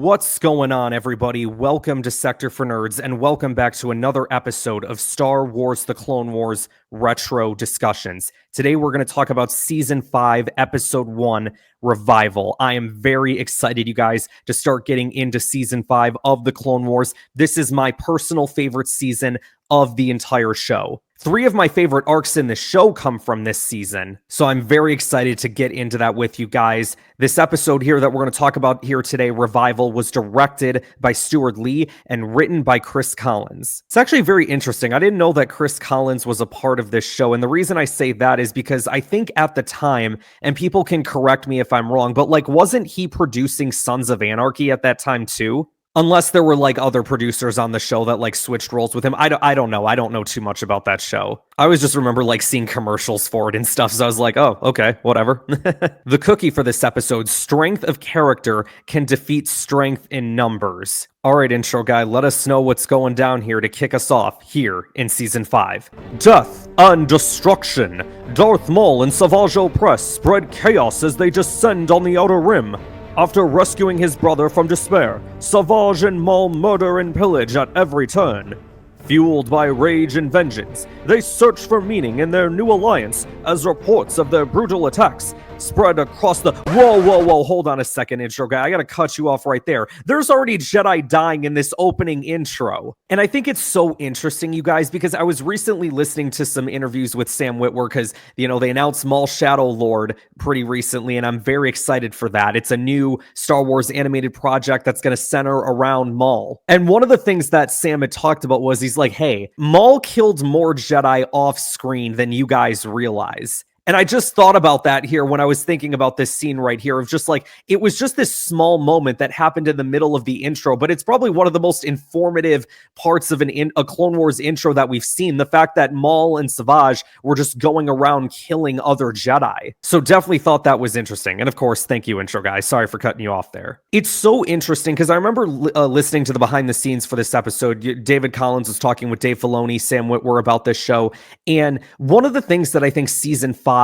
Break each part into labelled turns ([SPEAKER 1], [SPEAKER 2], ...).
[SPEAKER 1] What's going on, everybody? Welcome to Sector for Nerds, and welcome back to another episode of Star Wars The Clone Wars Retro Discussions. Today, we're going to talk about Season 5, Episode 1, Revival. I am very excited, you guys, to start getting into Season 5 of The Clone Wars. This is my personal favorite season of the entire show. 3 of my favorite arcs in the show come from this season, so I'm very excited to get into that with you guys. This episode here that we're going to talk about here today, Revival, was directed by Stuart Lee and written by Chris Collins. It's actually very interesting. I didn't know that Chris Collins was a part of this show, and the reason I say that is because I think at the time, and people can correct me if I'm wrong, but wasn't he producing Sons of Anarchy at that time too? Unless there were other producers on the show that switched roles with him. I don't know. I don't know too much about that show. I always just remember seeing commercials for it and stuff. So I was like, oh, okay, whatever. The cookie for this episode: strength of character can defeat strength in numbers. All right, intro guy, let us know what's going down here to kick us off here in Season 5. Death and destruction. Darth Maul and Savage Opress spread chaos as they descend on the Outer Rim. After rescuing his brother from despair, Savage and Maul murder and pillage at every turn. Fueled by rage and vengeance, they search for meaning in their new alliance as reports of their brutal attacks spread across the— Whoa, hold on a second, intro guy. I gotta cut you off right there. There's already Jedi dying in this opening intro. And I think it's so interesting, you guys, because I was recently listening to some interviews with Sam Witwer because, they announced Maul Shadow Lord pretty recently, and I'm very excited for that. It's a new Star Wars animated project that's gonna center around Maul. And one of the things that Sam had talked about was he's like, hey, Maul killed more Jedi off screen than you guys realize. And I just thought about that here when I was thinking about this scene right here of just it was just this small moment that happened in the middle of the intro, but it's probably one of the most informative parts of a Clone Wars intro that we've seen. The fact that Maul and Savage were just going around killing other Jedi. So definitely thought that was interesting. And of course, thank you, intro guy. Sorry for cutting you off there. It's so interesting because I remember listening to the behind the scenes for this episode. David Collins was talking with Dave Filoni, Sam Witwer about this show. And one of the things that I think Season 5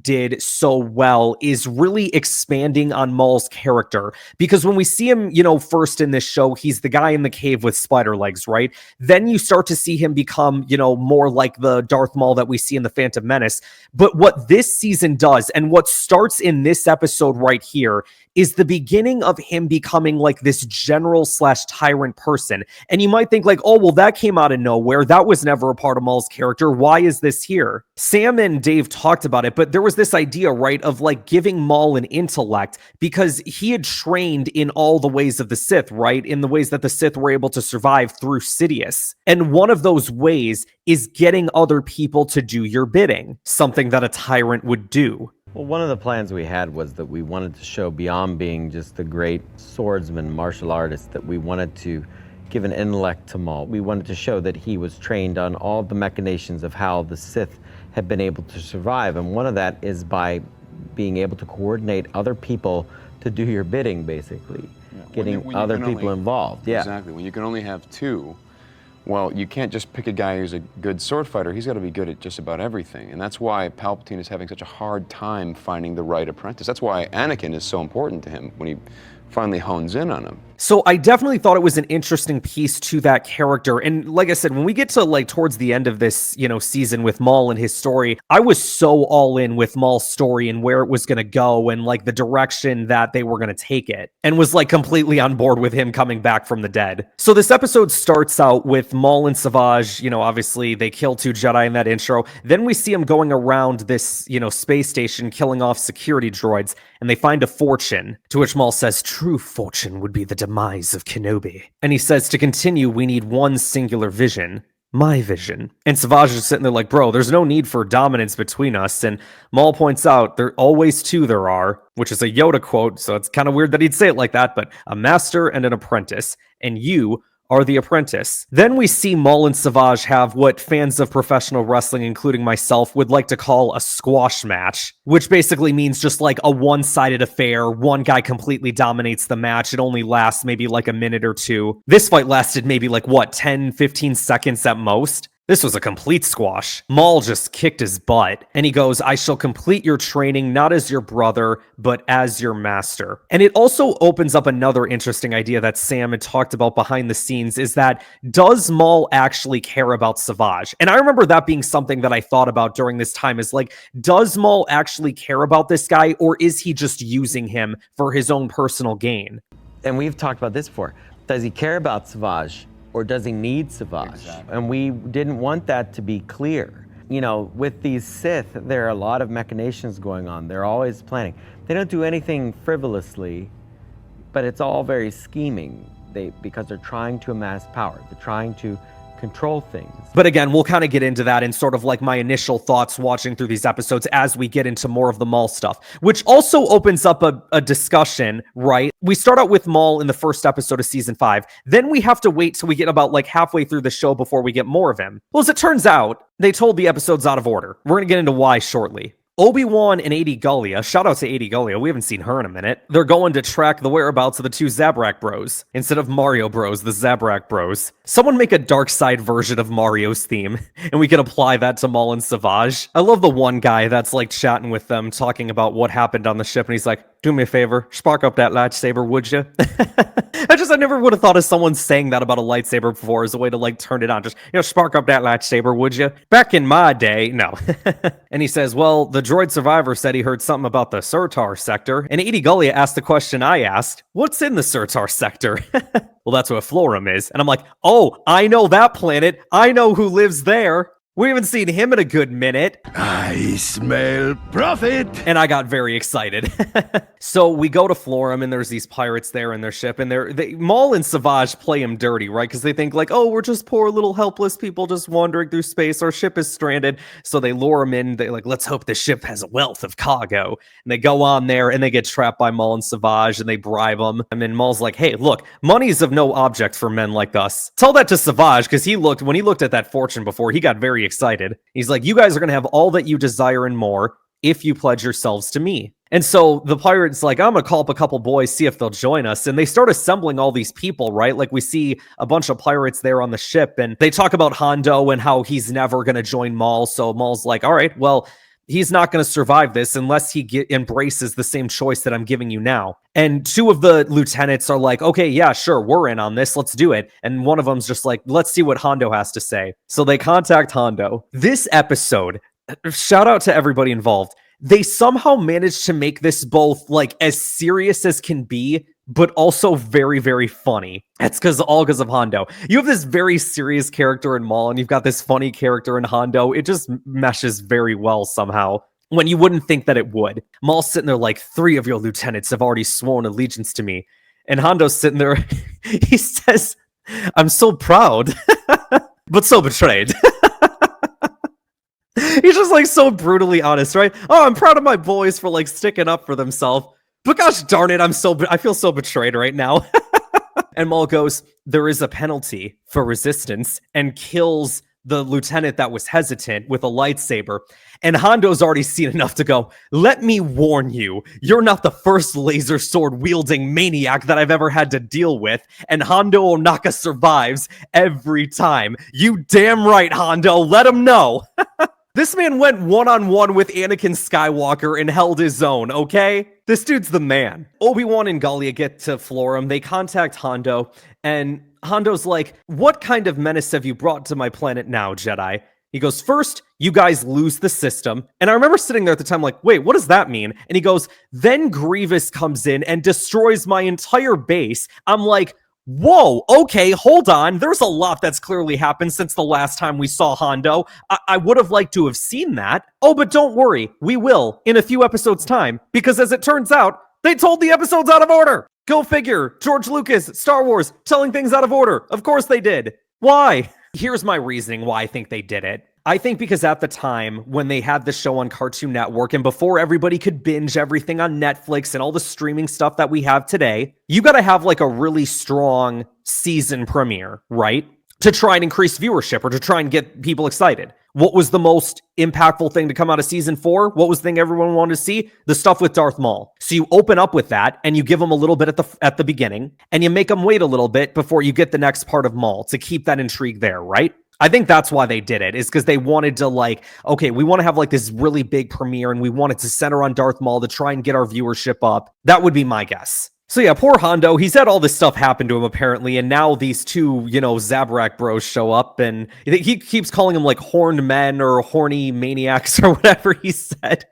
[SPEAKER 1] did so well is really expanding on Maul's character, because when we see him, first in this show, he's the guy in the cave with spider legs, right? Then you start to see him become, more like the Darth Maul that we see in The Phantom Menace. But what this season does, and what starts in this episode right here, is the beginning of him becoming this general/tyrant person. And you might think oh, well, that came out of nowhere. That was never a part of Maul's character. Why is this here? Sam and Dave talked about it, but there was this idea, right, of giving Maul an intellect, because he had trained in all the ways of the Sith, right? In the ways that the Sith were able to survive through Sidious. And one of those ways is getting other people to do your bidding, something that a tyrant would do.
[SPEAKER 2] Well, one of the plans we had was that we wanted to show, beyond being just the great swordsman, martial artist, that we wanted to give an intellect to Maul. We wanted to show that he was trained on all the machinations of how the Sith had been able to survive. And one of that is by being able to coordinate other people to do your bidding, basically. Yeah. Getting other people involved. Yeah.
[SPEAKER 3] Exactly. When you can only have 2, well, you can't just pick a guy who's a good sword fighter. He's got to be good at just about everything. And that's why Palpatine is having such a hard time finding the right apprentice. That's why Anakin is so important to him when he finally hones in on him.
[SPEAKER 1] So I definitely thought it was an interesting piece to that character. And like I said, when we get to towards the end of this, season with Maul and his story, I was so all in with Maul's story and where it was going to go and the direction that they were going to take it, and was completely on board with him coming back from the dead. So this episode starts out with Maul and Savage, obviously they kill 2 Jedi in that intro. Then we see him going around this, space station, killing off security droids, and they find a fortune, to which Maul says, "True fortune would be the demise of Kenobi." And he says, to continue, we need one singular vision. My vision. And Savage is sitting there bro, there's no need for dominance between us. And Maul points out, there always 2 there are, which is a Yoda quote, so it's kind of weird that he'd say it like that, but a master and an apprentice, and you are the apprentice. Then we see Maul and Savage have what fans of professional wrestling, including myself, would like to call a squash match, which basically means just a one-sided affair. One guy completely dominates the match. It only lasts maybe a minute or 2. This fight lasted maybe 10, 15 seconds at most. This was a complete squash. Maul just kicked his butt, and he goes, I shall complete your training not as your brother, but as your master. And it also opens up another interesting idea that Sam had talked about behind the scenes, is that does Maul actually care about Savage? And I remember that being something that I thought about during this time, is like, does Maul actually care about this guy, or is he just using him for his own personal gain?
[SPEAKER 2] And we've talked about this before. Does he care about Savage? Or does he need Savage? Exactly. And we didn't want that to be clear. You know, with these Sith, there are a lot of machinations going on. They're always planning. They don't do anything frivolously, but it's all very scheming. Because they're trying to amass power. They're trying to control things.
[SPEAKER 1] But again, we'll kind of get into that in sort of like my initial thoughts watching through these episodes as we get into more of the Maul stuff, which also opens up a discussion, right? We start out with Maul in the first episode of season 5. Then we have to wait till we get about like halfway through the show before we get more of him. Well, as it turns out, they told the episodes out of order. We're going to get into why shortly. Obi-Wan and Gallia, shout out to Gallia, we haven't seen her in a minute. They're going to track the whereabouts of the two Zabrak bros. Instead of Mario bros, the Zabrak bros. Someone make a dark side version of Mario's theme, and we can apply that to Maul and Savage. I love the one guy that's like chatting with them, talking about what happened on the ship, and he's like, do me a favor, spark up that lightsaber, would you? I never would have thought of someone saying that about a lightsaber before as a way to like turn it on. Just, spark up that lightsaber, would you? Back in my day, no. And he says, well, the droid survivor said he heard something about the Surtar sector. And Gallia asked the question I asked, what's in the Surtar sector? Well, that's what Florum is. And I'm like, oh, I know that planet. I know who lives there. We haven't seen him in a good minute.
[SPEAKER 4] I smell profit.
[SPEAKER 1] And I got very excited. So we go to Florum, and there's these pirates there in their ship, and Maul and Savage play him dirty, right? Because they think like, oh, we're just poor little helpless people just wandering through space. Our ship is stranded. So they lure him in. They like, let's hope the ship has a wealth of cargo. And they go on there, and they get trapped by Maul and Savage, and they bribe them. And then Maul's like, hey, look, money's of no object for men like us. Tell that to Savage, because when he looked at that fortune before, he got very excited. He's like, you guys are going to have all that you desire and more if you pledge yourselves to me. And so the pirate's like, I'm going to call up a couple boys, see if they'll join us. And they start assembling all these people, right? Like we see a bunch of pirates there on the ship, and they talk about Hondo and how he's never going to join Maul. So Maul's like, all right, well, he's not going to survive this unless he embraces the same choice that I'm giving you now. And two of the lieutenants are like, okay, yeah, sure, we're in on this. Let's do it. And one of them's just like, let's see what Hondo has to say. So they contact Hondo. This episode, shout out to everybody involved. They somehow managed to make this both like as serious as can be, but also very, very funny. That's because of Hondo. You have this very serious character in Maul, and you've got this funny character in Hondo. It just meshes very well somehow, when you wouldn't think that it would. Maul's sitting there like, 3 of your lieutenants have already sworn allegiance to me. And Hondo's sitting there, he says, I'm so proud, but so betrayed. He's just like so brutally honest, right? Oh, I'm proud of my boys for like sticking up for themselves. But gosh darn it, I feel so betrayed right now. And Maul goes, there is a penalty for resistance, and kills the lieutenant that was hesitant with a lightsaber. And Hondo's already seen enough to go, let me warn you, you're not the first laser sword wielding maniac that I've ever had to deal with. And Hondo Ohnaka survives every time. You damn right, Hondo, let him know. This man went one-on-one with Anakin Skywalker and held his own, okay? This dude's the man. Obi-Wan and Gallia get to Florum. They contact Hondo, and Hondo's like, what kind of menace have you brought to my planet now, Jedi? He goes, first, you guys lose the system. And I remember sitting there at the time like, wait, what does that mean? And he goes, then Grievous comes in and destroys my entire base. I'm like, whoa, okay, hold on. There's a lot that's clearly happened since the last time we saw Hondo. I would have liked to have seen that. Oh, but don't worry, we will in a few episodes' time, because as it turns out, they told the episodes out of order. Go figure. George Lucas, Star Wars, telling things out of order. Of course they did. Why? Here's my reasoning why I think they did it. I think because at the time when they had the show on Cartoon Network, and before everybody could binge everything on Netflix and all the streaming stuff that we have today, you got to have like a really strong season premiere, right? To try and increase viewership or to try and get people excited. What was the most impactful thing to come out of season 4? What was the thing everyone wanted to see? The stuff with Darth Maul. So you open up with that, and you give them a little bit at the beginning, and you make them wait a little bit before you get the next part of Maul to keep that intrigue there, right? I think that's why they did it, is because they wanted to like, okay, we want to have like this really big premiere and we want it to center on Darth Maul to try and get our viewership up. That would be my guess. So yeah, poor Hondo, he's had all this stuff happen to him apparently, and now these two, Zabrak bros show up, and he keeps calling them like horned men or horny maniacs or whatever he said.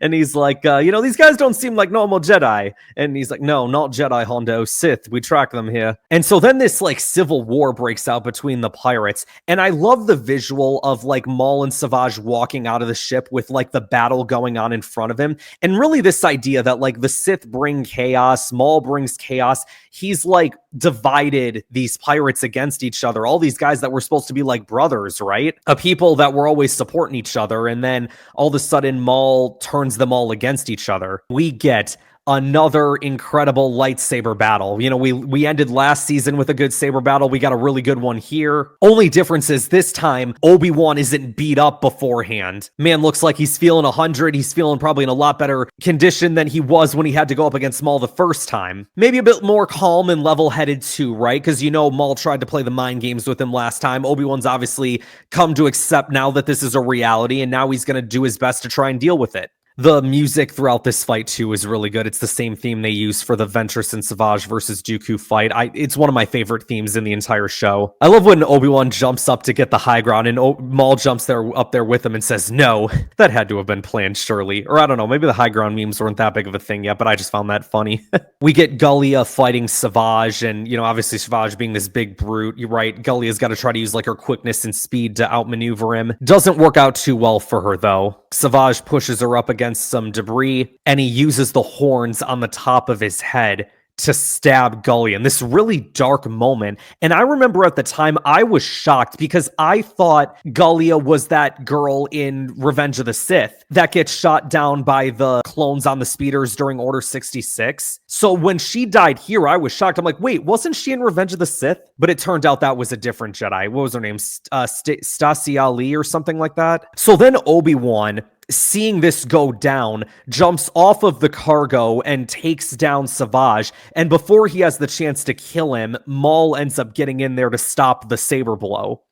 [SPEAKER 1] And he's like, these guys don't seem like normal Jedi. And he's like, no, not Jedi, Hondo, Sith, we track them here. And so then this like civil war breaks out between the pirates. And I love the visual of like Maul and Savage walking out of the ship with like the battle going on in front of him. And really this idea that like the Sith bring chaos, Maul brings chaos. He's like divided these pirates against each other. All these guys that were supposed to be like brothers, right? A people that were always supporting each other. And then all of a sudden Maul turns them all against each other. We get another incredible lightsaber battle. We ended last season with a good saber battle. We got a really good one here. Only difference is this time, Obi-Wan isn't beat up beforehand. Man looks like he's feeling 100. He's feeling probably in a lot better condition than he was when he had to go up against Maul the first time. Maybe a bit more calm and level-headed too, right? Because Maul tried to play the mind games with him last time. Obi-Wan's obviously come to accept now that this is a reality, and now he's going to do his best to try and deal with it. The music throughout this fight, too, is really good. It's the same theme they use for the Ventress and Savage versus Dooku fight. It's one of my favorite themes in the entire show. I love when Obi-Wan jumps up to get the high ground, and Maul jumps up there with him and says, no, that had to have been planned, surely. Or I don't know, maybe the high ground memes weren't that big of a thing yet, but I just found that funny. We get Gallia fighting Savage, and, obviously Savage being this big brute, you're right, Gallia's got to try to use, like, her quickness and speed to outmaneuver him. Doesn't work out too well for her, though. Savage pushes her up against some debris, and he uses the horns on the top of his head to stab Gallia in this really dark moment. And I remember at the time I was shocked because I thought Gallia was that girl in Revenge of the Sith that gets shot down by the clones on the speeders during Order 66. So when she died here, I was shocked. I'm like, wait, wasn't she in Revenge of the Sith? But it turned out that was a different Jedi. What was her name? Stasi Ali or something like that. So then Obi-Wan, seeing this go down, jumps off of the cargo and takes down Savage. And before he has the chance to kill him, Maul ends up getting in there to stop the saber blow.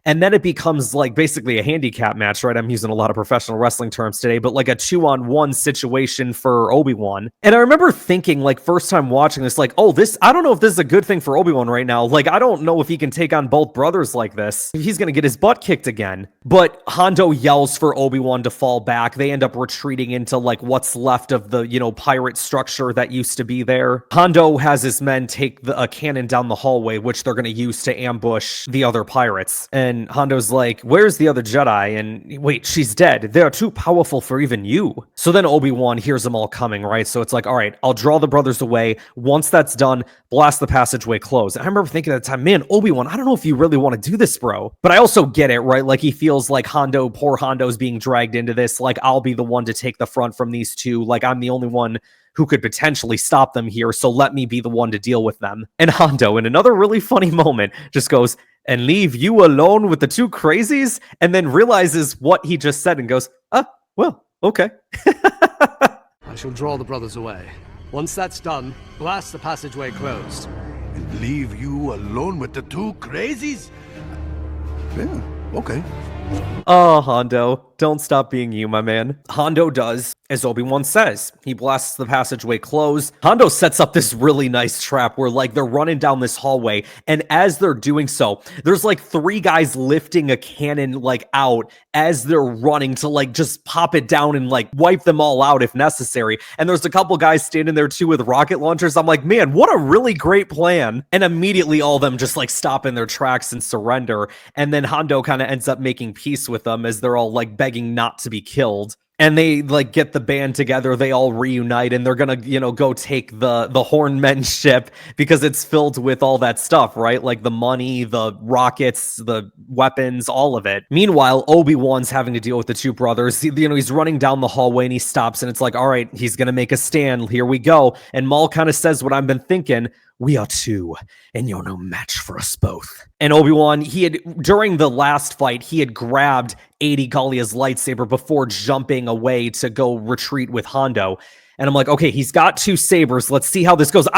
[SPEAKER 1] And then it becomes like basically a handicap match, right? I'm using a lot of professional wrestling terms today, but like a 2-on-1 situation for Obi-Wan. And I remember thinking like first time watching this, like, oh, I don't know if this is a good thing for Obi-Wan right now. Like, I don't know if he can take on both brothers like this. He's going to get his butt kicked again. But Hondo yells for Obi-Wan to fall back. They end up retreating into like what's left of the, pirate structure that used to be there. Hondo has his men take a cannon down the hallway, which they're going to use to ambush the other pirates. And Hondo's like, where's the other Jedi? And wait, she's dead. They are too powerful for even you. So then Obi-Wan hears them all coming, right? So it's like, all right, I'll draw the brothers away. Once that's done, blast the passageway closed. And I remember thinking at the time, man, Obi-Wan, I don't know if you really want to do this, bro. But I also get it, right? Like he feels like poor Hondo's being dragged into this. Like I'll be the one to take the front from these two. Like I'm the only one who could potentially stop them here. So let me be the one to deal with them. And Hondo, in another really funny moment, just goes, and leave you alone with the two crazies? And then realizes what he just said and goes, well, okay.
[SPEAKER 5] I shall draw the brothers away. Once that's done, blast the passageway closed.
[SPEAKER 4] And leave you alone with the two crazies? Yeah, okay.
[SPEAKER 1] Oh, Hondo, don't stop being you, my man. Hondo does, as Obi-Wan says. He blasts the passageway closed. Hondo sets up this really nice trap where, like, they're running down this hallway, and as they're doing so, there's, like, 3 guys lifting a cannon, like, out as they're running to, like, just pop it down and, like, wipe them all out if necessary. And there's a couple guys standing there, too, with rocket launchers. I'm like, man, what a really great plan. And immediately all of them just, like, stop in their tracks and surrender. And then Hondo kind of ends up making peace with them as they're all, like, begging not to be killed. And they like get the band together, they all reunite, and they're gonna, go take the Hornmen ship because it's filled with all that stuff, right? Like the money, the rockets, the weapons, all of it. Meanwhile, Obi-Wan's having to deal with the two brothers. He's running down the hallway and he stops and it's like, all right, he's gonna make a stand. Here we go. And Maul kind of says what I've been thinking. we are two, and you're no match for us both. And Obi-Wan, during the last fight, he had grabbed Gallia's lightsaber before jumping away to go retreat with Hondo. And I'm like, okay, he's got 2 sabers. Let's see how this goes.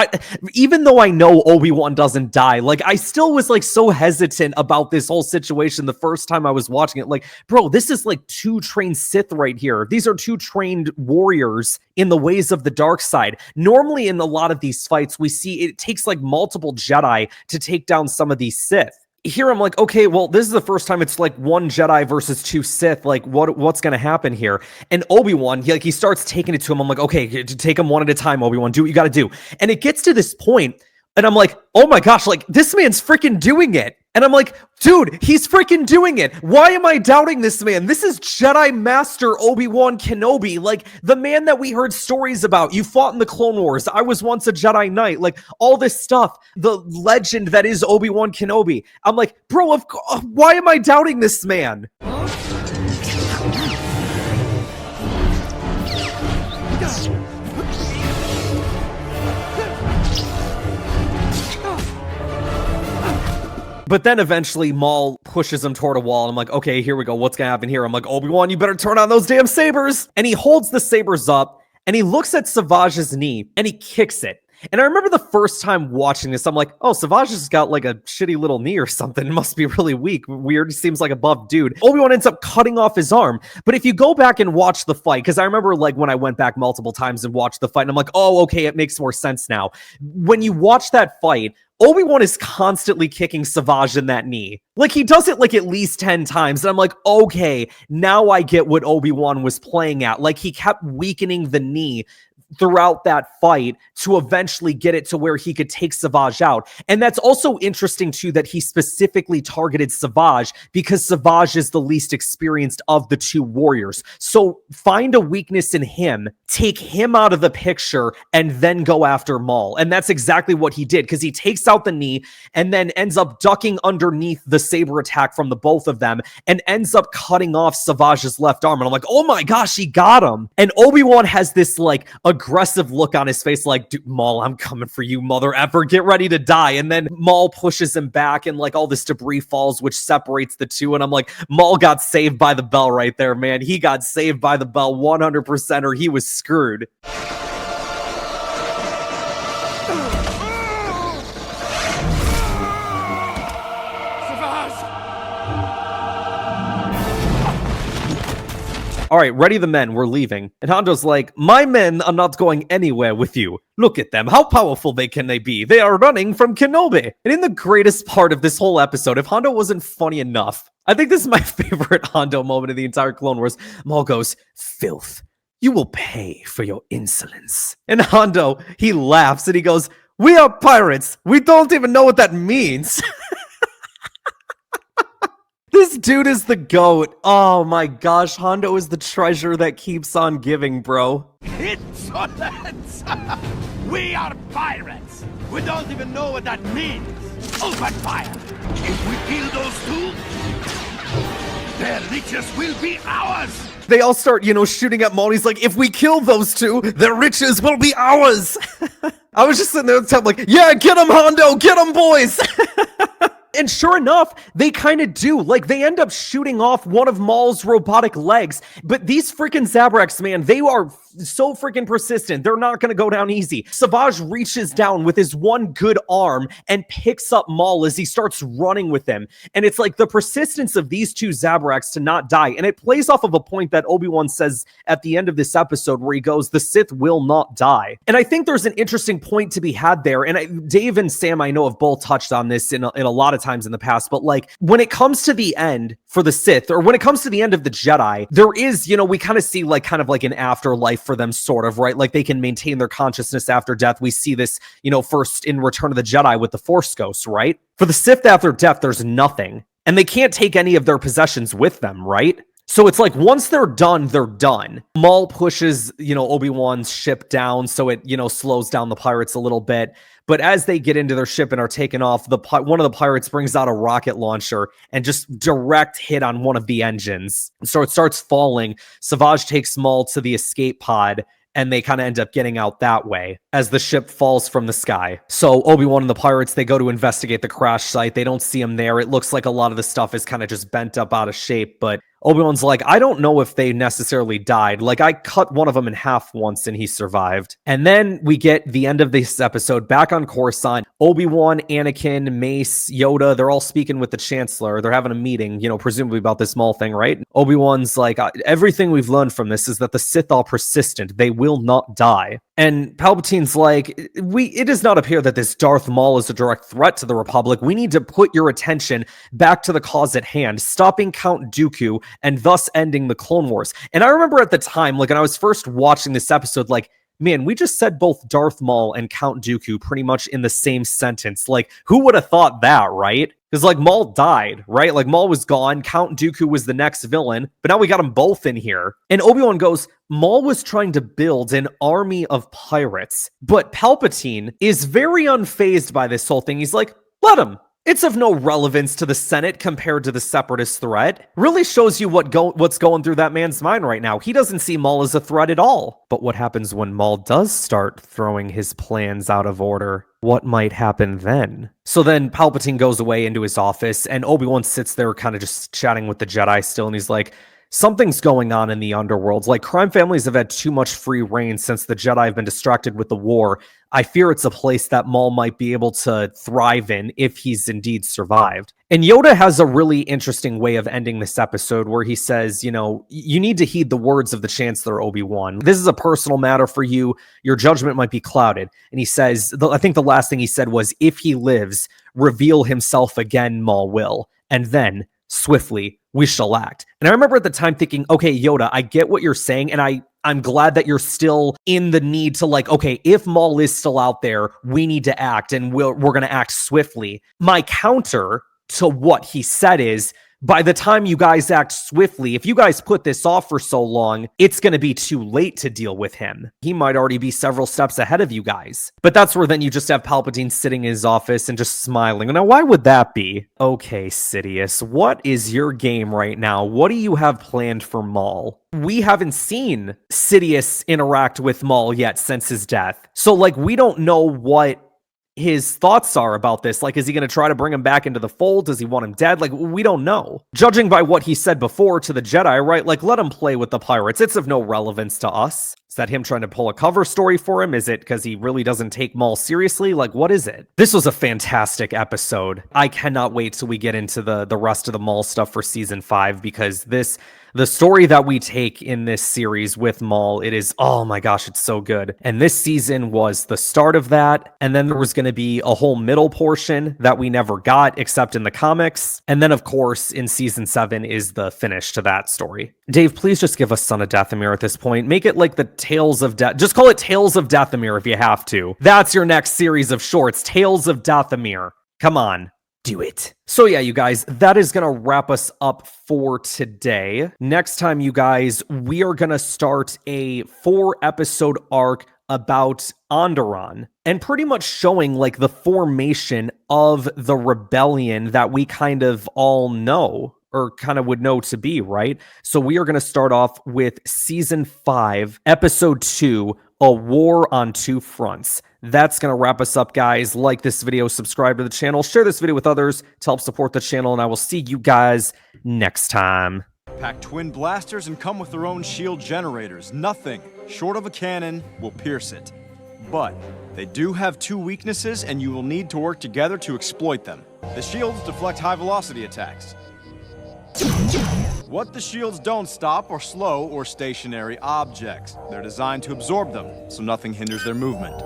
[SPEAKER 1] Even though I know Obi-Wan doesn't die, like, I still was like so hesitant about this whole situation the first time I was watching it. Like, bro, this is like 2 trained Sith right here. These are 2 trained warriors in the ways of the dark side. Normally in a lot of these fights, we see it takes like multiple Jedi to take down some of these Sith. Here I'm like, okay, well, this is the first time it's like 1 Jedi versus 2 Sith. Like, what's gonna happen here? And Obi-Wan, he starts taking it to him. I'm like, okay, take him one at a time, Obi-Wan. Do what you gotta do. And it gets to this point, and I'm like, oh my gosh, like, this man's freaking doing it. And I'm like, dude, he's freaking doing it. Why am I doubting this man? This is Jedi Master Obi-Wan Kenobi, like the man that we heard stories about. You fought in the Clone Wars. I was once a Jedi Knight. Like, all this stuff, the legend that is Obi-Wan Kenobi. I'm like, bro, why am I doubting this man? But then eventually Maul pushes him toward a wall. And I'm like, okay, here we go. What's going to happen here? I'm like, Obi-Wan, you better turn on those damn sabers. And he holds the sabers up and he looks at Savage's knee and he kicks it. And I remember the first time watching this, I'm like, oh, Savage has got like a shitty little knee or something. It must be really weak. Weird. He seems like a buff dude. Obi-Wan ends up cutting off his arm. But if you go back and watch the fight, because I remember like when I went back multiple times and watched the fight, and I'm like, oh, okay, it makes more sense now. When you watch that fight, Obi-Wan is constantly kicking Savage in that knee. Like, he does it like at least 10 times. And I'm like, okay, now I get what Obi-Wan was playing at. Like, he kept weakening the knee throughout that fight to eventually get it to where he could take Savage out. And that's also interesting too, that he specifically targeted Savage because Savage is the least experienced of the 2 warriors. So find a weakness in him, take him out of the picture, and then go after Maul. And that's exactly what he did, because he takes out the knee and then ends up ducking underneath the saber attack from the both of them and ends up cutting off Savage's left arm. And I'm like, oh my gosh, he got him. And Obi-Wan has this like aggressive look on his face, like, dude, Maul, I'm coming for you, mother effer, get ready to die. And then Maul pushes him back and like all this debris falls, which separates the 2. And I'm like, Maul got saved by the bell right there, man. He got saved by the bell 100%, or he was screwed. All right, ready the men, we're leaving. And Hondo's like, my men are not going anywhere with you. Look at them, how powerful can they be? They are running from Kenobi. And in the greatest part of this whole episode, if Hondo wasn't funny enough, I think this is my favorite Hondo moment in the entire Clone Wars. Maul goes, filth, you will pay for your insolence. And Hondo, he laughs and he goes, we are pirates. We don't even know what that means. This dude is the GOAT. Oh my gosh, Hondo is the treasure that keeps on giving, bro.
[SPEAKER 4] Insolence! We are pirates! We don't even know what that means! Open fire! If we kill those 2, their riches will be ours!
[SPEAKER 1] They all start, shooting at Maul. He's like, if we kill those 2, their riches will be ours! I was just sitting there at the time like, yeah, get him, Hondo! Get him, boys! And sure enough, they kind of do. Like, they end up shooting off one of Maul's robotic legs. But these freaking Zabraks, man, they are so freaking persistent. They're not going to go down easy. Savage reaches down with his one good arm and picks up Maul as he starts running with him. And it's like the persistence of these 2 Zabraks to not die. And it plays off of a point that Obi-Wan says at the end of this episode where he goes, the Sith will not die. And I think there's an interesting point to be had there. And Dave and Sam, I know, have both touched on this in a lot of times in the past, but like when it comes to the end for the Sith, or when it comes to the end of the Jedi, there is, we kind of see like kind of like an afterlife for them, sort of, right? Like they can maintain their consciousness after death. We see this, first in Return of the Jedi with the Force Ghosts, right? For the Sith after death, there's nothing, and they can't take any of their possessions with them, right? So it's like once they're done, they're done. Maul pushes, Obi-Wan's ship down so it, slows down the pirates a little bit. But as they get into their ship and are taken off, one of the pirates brings out a rocket launcher and just direct hit on one of the engines. So it starts falling. Savage takes Maul to the escape pod. and they kind of end up getting out that way as the ship falls from the sky. So Obi-Wan and the pirates, they go to investigate the crash site. They don't see him there. It looks like a lot of the stuff is kind of just bent up out of shape, but Obi-Wan's like, I don't know if they necessarily died. Like, I cut one of them in half once and he survived. And then we get the end of this episode back on Coruscant. Obi-Wan, Anakin, Mace, Yoda, they're all speaking with the Chancellor. They're having a meeting, presumably about this Maul thing, right? Obi-Wan's like, everything we've learned from this is that the Sith are persistent. They will not die. And Palpatine's like, it does not appear that this Darth Maul is a direct threat to the Republic. We need to put your attention back to the cause at hand, stopping Count Dooku and thus ending the Clone Wars. And I remember at the time, like when I was first watching this episode, like, man, we just said both Darth Maul and Count Dooku pretty much in the same sentence. Like, who would have thought that, right? Because, like, Maul died, right? Like, Maul was gone. Count Dooku was the next villain. But now we got them both in here. And Obi-Wan goes, Maul was trying to build an army of pirates. But Palpatine is very unfazed by this whole thing. He's like, let him. It's of no relevance to the Senate compared to the Separatist threat. Really shows you what's going through that man's mind right now. He doesn't see Maul as a threat at all. But what happens when Maul does start throwing his plans out of order? What might happen then? So then Palpatine goes away into his office, and Obi-Wan sits there kind of just chatting with the Jedi still, and he's like, something's going on in the underworlds. Like, crime families have had too much free reign since the Jedi have been distracted with the war. I fear it's a place that Maul might be able to thrive in if he's indeed survived. And Yoda has a really interesting way of ending this episode where he says, you need to heed the words of the Chancellor, Obi-Wan. This is a personal matter for you. Your judgment might be clouded. And he says, I think the last thing he said was, if he lives, reveal himself again, Maul will. And then, swiftly, we shall act. And I remember at the time thinking, okay, Yoda, I get what you're saying, and I'm glad that you're still in the need to, like, okay, if Maul is still out there, we need to act, and we're going to act swiftly. My counter to what he said is, by the time you guys act swiftly, if you guys put this off for so long, it's going to be too late to deal with him. He might already be several steps ahead of you guys. But that's where then you just have Palpatine sitting in his office and just smiling. Now, why would that be? Okay, Sidious, what is your game right now? What do you have planned for Maul? We haven't seen Sidious interact with Maul yet since his death. So, like, we don't know what his thoughts are about this. Like, is he going to try to bring him back into the fold? Does he want him dead? Like, we don't know. Judging by what he said before to the Jedi, right? Like, let him play with the pirates. It's of no relevance to us. Is that him trying to pull a cover story for him? Is it because he really doesn't take Maul seriously? Like, what is it? This was a fantastic episode. I cannot wait till we get into the rest of the Maul stuff for season 5, because the story that we take in this series with Maul, it is, oh my gosh, it's so good. And this season was the start of that. And then there was going to be a whole middle portion that we never got except in the comics. And then, of course, in season 7 is the finish to that story. Dave, please just give us Son of Dathomir at this point. Make it like the Tales of Death. Just call it Tales of Dathomir if you have to. That's your next series of shorts, Tales of Dathomir. Come on. Do it. So yeah, you guys, that is going to wrap us up for today. Next time, you guys, we are going to start a 4-episode arc about Onderon and pretty much showing like the formation of the rebellion that we kind of all know, or kind of would know to be, right? So we are going to start off with season 5, episode 2, A War on Two Fronts. That's going to wrap us up, guys. Like this video, subscribe to the channel, share this video with others to help support the channel, and I will see you guys next time.
[SPEAKER 6] Pack twin blasters and come with their own shield generators. Nothing short of a cannon will pierce it. But they do have 2 weaknesses, and you will need to work together to exploit them. The shields deflect high-velocity attacks. What the shields don't stop are slow or stationary objects. They're designed to absorb them, so nothing hinders their movement.